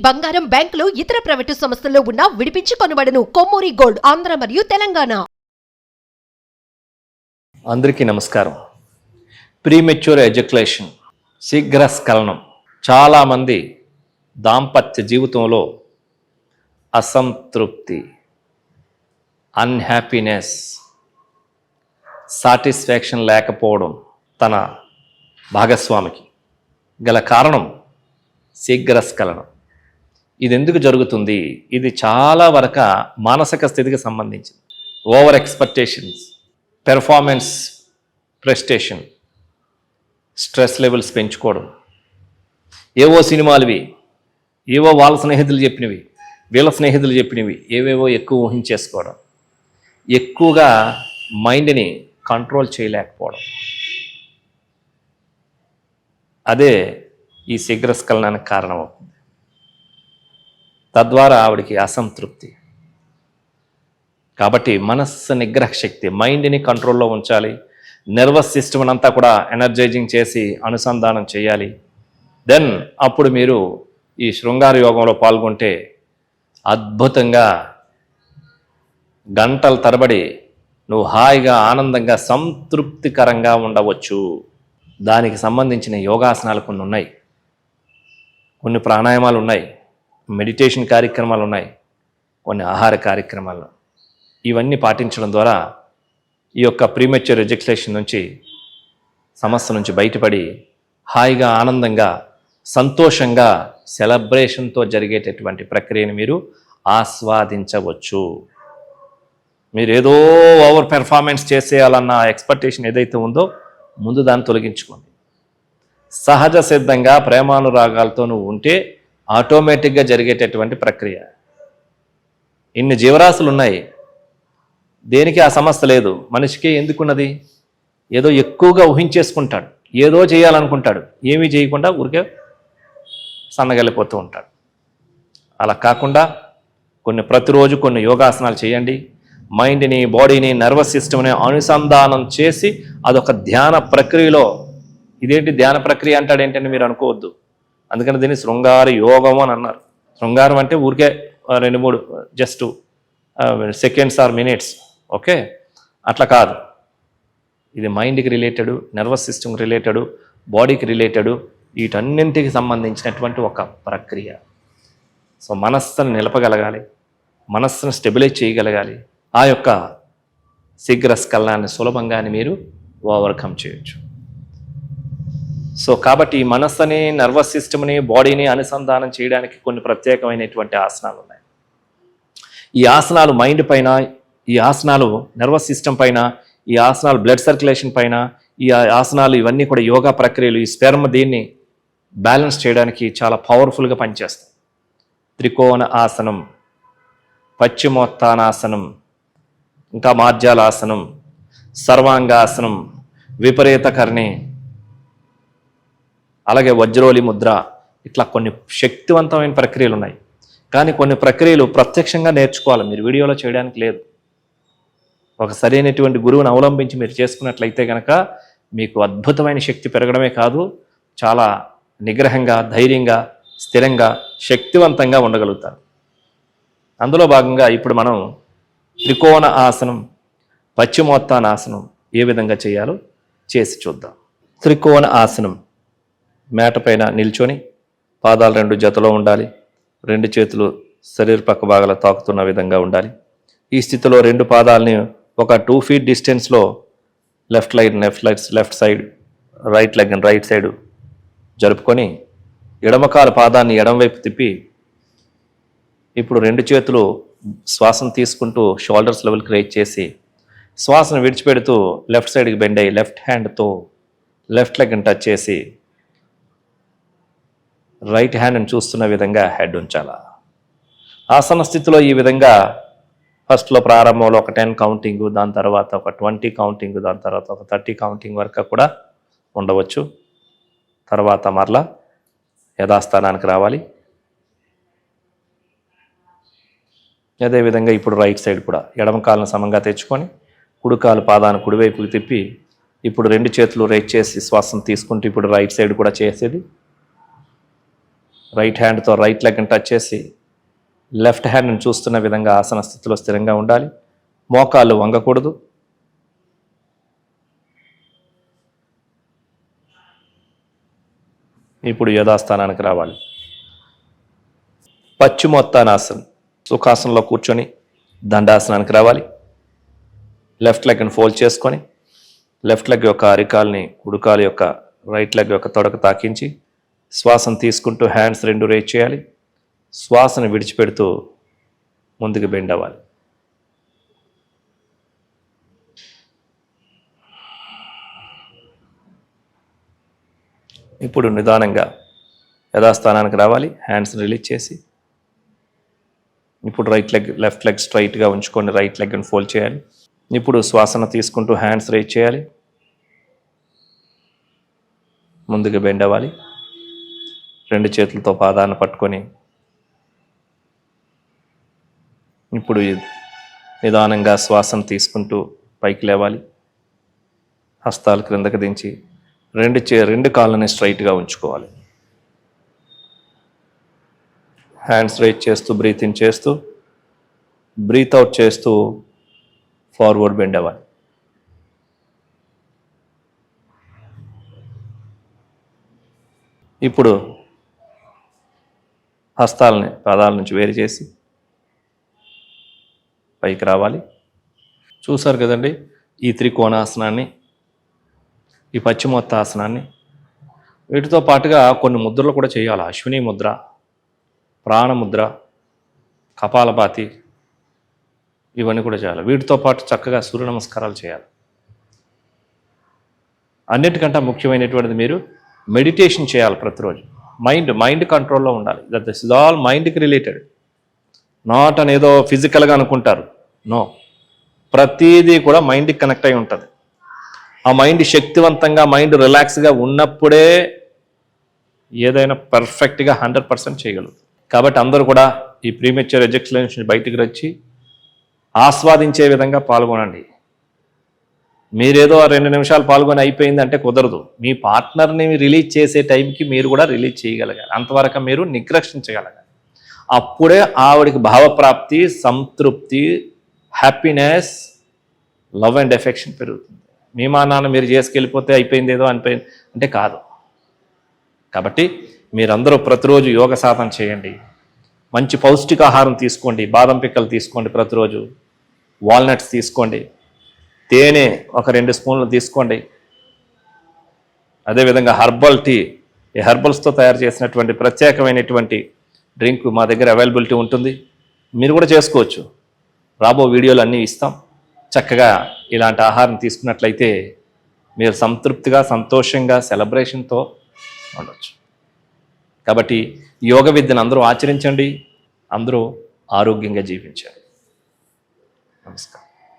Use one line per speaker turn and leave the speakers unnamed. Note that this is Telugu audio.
బంగారం బ్యాంకులు ఇతర ప్రైవేటు సంస్థల్లో ఉన్న విడిపించి కొనబడను. కొమ్మూరి గోల్డ్ ఆంధ్ర మరియు తెలంగాణ.
అందరికీ నమస్కారం. Premature ejaculation, శీఘ్రస్ఖలనం. చాలామంది దాంపత్య జీవితంలో అసంతృప్తి, అన్హ్యాపీనెస్, సాటిస్ఫాక్షన్ లేకపోవడం తన భాగస్వామికి గల కారణం శీఘ్రస్ఖలనం. ఇది ఎందుకు జరుగుతుంది? ఇది చాలా వరకు మానసిక స్థితికి సంబంధించింది. ఓవర్ ఎక్స్పెక్టేషన్స్, పెర్ఫార్మెన్స్ ప్రెస్టేషన్, స్ట్రెస్ లెవెల్స్ పెంచుకోవడం, ఏవో సినిమాలువి, ఏవో వాళ్ళ స్నేహితులు చెప్పినవి, వీళ్ళ స్నేహితులు చెప్పినవి, ఏవేవో ఎక్కువ ఊహించేసుకోవడం, ఎక్కువగా మైండ్ని కంట్రోల్ చేయలేకపోవడం, అదే ఈ శీఘ్రస్ఖలనానికి కారణమవుతుంది. తద్వారా ఆవిడికి అసంతృప్తి. కాబట్టి మనస్సు నిగ్రహ శక్తి, మైండ్ని కంట్రోల్లో ఉంచాలి. నర్వస్ సిస్టమ్ అంతా కూడా ఎనర్జైజింగ్ చేసి అనుసంధానం చేయాలి. దెన్ అప్పుడు మీరు ఈ శృంగార యోగంలో పాల్గొంటే అద్భుతంగా గంటల తరబడి నువ్వు హాయిగా ఆనందంగా సంతృప్తికరంగా ఉండవచ్చు. దానికి సంబంధించిన యోగాసనాలు కొన్ని ఉన్నాయి, కొన్ని ప్రాణాయామాలు ఉన్నాయి, మెడిటేషన్ కార్యక్రమాలు ఉన్నాయి, కొన్ని ఆహార కార్యక్రమాలు. ఇవన్నీ పాటించడం ద్వారా ఈ యొక్క ప్రీమెచ్యూర్ ఎజక్యులేషన్ నుంచి, సమస్య నుంచి బయటపడి హాయిగా ఆనందంగా సంతోషంగా సెలబ్రేషన్తో జరిగేటటువంటి ప్రక్రియను మీరు ఆస్వాదించవచ్చు. మీరు ఏదో ఓవర్ పెర్ఫార్మెన్స్ చేసేయాలన్న ఎక్స్పెక్టేషన్ ఏదైతే ఉందో ముందు దాన్ని తొలగించుకోండి. సహజ సిద్ధంగా ప్రేమానురాగాలతో నువ్వు ఉంటే ఆటోమేటిక్గా జరిగేటటువంటి ప్రక్రియ. ఇన్ని జీవరాశులు ఉన్నాయి, దేనికి ఆ సమస్య లేదు. మనిషికి ఎందుకున్నది? ఏదో ఎక్కువగా ఊహించేసుకుంటాడు, ఏదో చేయాలనుకుంటాడు, ఏమీ చేయకుండా ఊరికే సన్నగలిపోతూ ఉంటాడు. అలా కాకుండా ప్రతిరోజు కొన్ని యోగాసనాలు చేయండి. మైండ్ని, బాడీని, నర్వస్ సిస్టమ్ని అనుసంధానం చేసి అదొక ధ్యాన ప్రక్రియలో. ఇదేంటి ధ్యాన ప్రక్రియ అంటాడేంటని మీరు అనుకోవద్దు. అందుకని దీన్ని శృంగార యోగం అని అన్నారు. శృంగారం అంటే ఊరికే 2-3 just seconds are minutes, okay, అట్లా కాదు. ఇది మైండ్కి రిలేటెడ్, నర్వస్ సిస్టమ్కి రిలేటెడ్, బాడీకి రిలేటెడ్, వీటన్నింటికి సంబంధించినటువంటి ఒక ప్రక్రియ. సో మనస్సును నిలపగలగాలి, మనస్సును స్టెబిలైజ్ చేయగలగాలి. ఆ యొక్క శీఘ్రస్ఖలనాన్ని సులభంగానే మీరు ఓవర్కమ్ చేయొచ్చు. సో కాబట్టి ఈ మనస్సుని, నర్వస్ సిస్టమ్ని, బాడీని అనుసంధానం చేయడానికి కొన్ని ప్రత్యేకమైనటువంటి ఆసనాలు ఉన్నాయి. ఈ ఆసనాలు మైండ్ పైన, ఈ ఆసనాలు నర్వస్ సిస్టమ్ పైన, ఈ ఆసనాలు బ్లడ్ సర్క్యులేషన్ పైన, ఈ ఆసనాలు ఇవన్నీ కూడా యోగా ప్రక్రియలు. ఈ స్పెర్మ్ దీన్ని బ్యాలెన్స్ చేయడానికి చాలా పవర్ఫుల్గా పనిచేస్తాయి. త్రికోణ ఆసనం, పశ్చిమోత్తానాసనం, ఇంకా మార్జాలాసనం, సర్వాంగాసనం, విపరీతకర్ణి, అలాగే వజ్రోలి ముద్ర, ఇట్లా కొన్ని శక్తివంతమైన ప్రక్రియలు ఉన్నాయి. కానీ కొన్ని ప్రక్రియలు ప్రత్యక్షంగా నేర్చుకోవాలి, మీరు వీడియోలో చేయడానికి లేదు. ఒక సరైనటువంటి గురువుని అవలంబించి మీరు చేసుకున్నట్లయితే కనుక మీకు అద్భుతమైన శక్తి పెరగడమే కాదు, చాలా నిగ్రహంగా, ధైర్యంగా, స్థిరంగా, శక్తివంతంగా ఉండగలుగుతారు. అందులో భాగంగా ఇప్పుడు మనం త్రికోణ ఆసనం, పశ్చిమోత్తానాసనం ఏ విధంగా చేయాలో చేసి చూద్దాం. త్రికోణ ఆసనం, మేట పైన నిల్చొని పాదాలు 2 జతలో ఉండాలి. 2 చేతులు శరీర పక్క భాగాలు తాకుతున్న విధంగా ఉండాలి. ఈ స్థితిలో 2 పాదాలని ఒక 2 feet డిస్టెన్స్లో left side, right leg right side జరుపుకొని ఎడమకాలు పాదాన్ని ఎడమవైపు తిప్పి ఇప్పుడు 2 చేతులు శ్వాసను తీసుకుంటూ షోల్డర్స్ లెవెల్కి రైజ్ చేసి శ్వాసను విడిచిపెడుతూ లెఫ్ట్ సైడ్కి బెండ్ అయ్యి లెఫ్ట్ హ్యాండ్తో లెఫ్ట్ లెగ్ని టచ్ చేసి రైట్ హ్యాండ్ని చూస్తున్న విధంగా హెడ్ ఉంచాల. ఆసన స్థితిలో ఈ విధంగా ఫస్ట్లో ప్రారంభంలో ఒక 10 కౌంటింగ్, దాని తర్వాత ఒక 20 కౌంటింగ్, దాని తర్వాత ఒక 30 కౌంటింగ్ వరకు కూడా ఉండవచ్చు. తర్వాత మరలా యథాస్థానానికి రావాలి. అదేవిధంగా ఇప్పుడు రైట్ సైడ్ కూడా ఎడమ కాళ్ళను సమంగా తెచ్చుకొని కుడికాలు పాదాన్ని కుడివైపుకి తిప్పి ఇప్పుడు 2 చేతులు రైట్ చేసి శ్వాసను తీసుకుంటూ ఇప్పుడు రైట్ సైడ్ కూడా చేసేది. రైట్ హ్యాండ్తో రైట్ లెగ్ని టచ్ చేసి లెఫ్ట్ హ్యాండ్ని చూస్తున్న విధంగా ఆసన స్థితిలో స్థిరంగా ఉండాలి. మోకాళ్ళు వంగకూడదు. ఇప్పుడు యథాస్థానానికి రావాలి. పశ్చిమోత్తానాసనం, సుఖాసనంలో కూర్చొని దండాసనానికి రావాలి. లెఫ్ట్ లెగ్ని ఫోల్డ్ చేసుకొని లెఫ్ట్ లెగ్ యొక్క అరికాల్ని కుడికాలు యొక్క రైట్ లెగ్ యొక్క తొడకు తాకించి శ్వాసను తీసుకుంటూ హ్యాండ్స్ రెండు రేజ్ చేయాలి. శ్వాసను విడిచిపెడుతూ ముందుకు బెండ్ అవ్వాలి. ఇప్పుడు నిదానంగా యథాస్థానానికి రావాలి. హ్యాండ్స్ రిలీజ్ చేసి ఇప్పుడు రైట్ లెగ్ లెఫ్ట్ లెగ్ స్ట్రైట్గా ఉంచుకొని రైట్ లెగ్ని ఫోల్డ్ చేయాలి. ఇప్పుడు శ్వాసను తీసుకుంటూ హ్యాండ్స్ రేజ్ చేయాలి. ముందుకు బెండ్ అవ్వాలి. రెండు చేతులతో పాదాన్ని పట్టుకొని ఇప్పుడు నిదానంగా శ్వాసను తీసుకుంటూ పైకి లేవాలి. హస్తాలు క్రిందకి దించి రెండు కాళ్ళని స్ట్రైట్గా ఉంచుకోవాలి. హ్యాండ్స్ రైజ్ చేస్తూ బ్రీత్ ఇన్ చేస్తూ బ్రీత్ అవుట్ చేస్తూ ఫార్వర్డ్ బెండ్ అవ్వాలి. ఇప్పుడు హస్తాలని పాదాల నుంచి వేరు చేసి పైకి రావాలి. చూసారు కదండి, ఈ త్రికోణాసనాన్ని, ఈ పశ్చిమోత్తాసనాన్ని, వీటితో పాటుగా కొన్ని ముద్రలు కూడా చేయాలి. అశ్విని ముద్ర, ప్రాణముద్ర, కపాలపాతి, ఇవన్నీ కూడా చేయాలి. వీటితో పాటు చక్కగా సూర్య నమస్కారాలు చేయాలి. అన్నిటికంటే ముఖ్యమైనటువంటిది మీరు మెడిటేషన్ చేయాలి ప్రతిరోజు. మైండ్ కంట్రోల్లో ఉండాలి. దిస్ ఇస్ ఆల్ మైండ్కి రిలేటెడ్, నాట్ అని ఏదో ఫిజికల్గా అనుకుంటారు. నో, ప్రతిదీ కూడా మైండ్కి కనెక్ట్ అయి ఉంటుంది. ఆ మైండ్ శక్తివంతంగా, మైండ్ రిలాక్స్గా ఉన్నప్పుడే ఏదైనా పర్ఫెక్ట్గా 100% చేయగలరు. కాబట్టి అందరూ కూడా ఈ ప్రీమెచ్యూర్ ఎజెక్షన్ నుంచి బయటికి వచ్చి ఆస్వాదించే విధంగా పాల్గొనండి. మీరేదో 2 నిమిషాలు పాల్గొని అయిపోయింది అంటే కుదరదు. మీ పార్ట్నర్ని రిలీజ్ చేసే టైంకి మీరు కూడా రిలీజ్ చేయగలగాలి. అంతవరకు మీరు నిగ్రహించగలగాలి. అప్పుడే ఆవిడికి భావప్రాప్తి, సంతృప్తి, హ్యాపీనెస్, లవ్ అండ్ ఎఫెక్షన్ పెరుగుతుంది. మీ మా నాన్న మీరు చేసుకెళ్ళిపోతే అయిపోయింది ఏదో అనిపోయింది అంటే కాదు. కాబట్టి మీరందరూ ప్రతిరోజు యోగ సాధన చేయండి. మంచి పౌష్టికాహారం తీసుకోండి. బాదం పిక్కలు తీసుకోండి, ప్రతిరోజు వాల్నట్స్ తీసుకోండి, తేనె ఒక 2 స్పూన్లు తీసుకోండి. అదేవిధంగా హెర్బల్ టీ, ఈ హెర్బల్స్తో తయారు చేసినటువంటి ప్రత్యేకమైనటువంటి డ్రింక్ మా దగ్గర అవైలబిలిటీ ఉంటుంది. మీరు కూడా చేసుకోవచ్చు. రాబో వీడియోలు అన్నీ ఇస్తాం. చక్కగా ఇలాంటి ఆహారం తీసుకున్నట్లయితే మీరు సంతృప్తిగా, సంతోషంగా, సెలబ్రేషన్తో ఉండవచ్చు. కాబట్టి యోగ విద్యను అందరూ ఆచరించండి. అందరూ ఆరోగ్యంగా జీవించండి. నమస్కారం.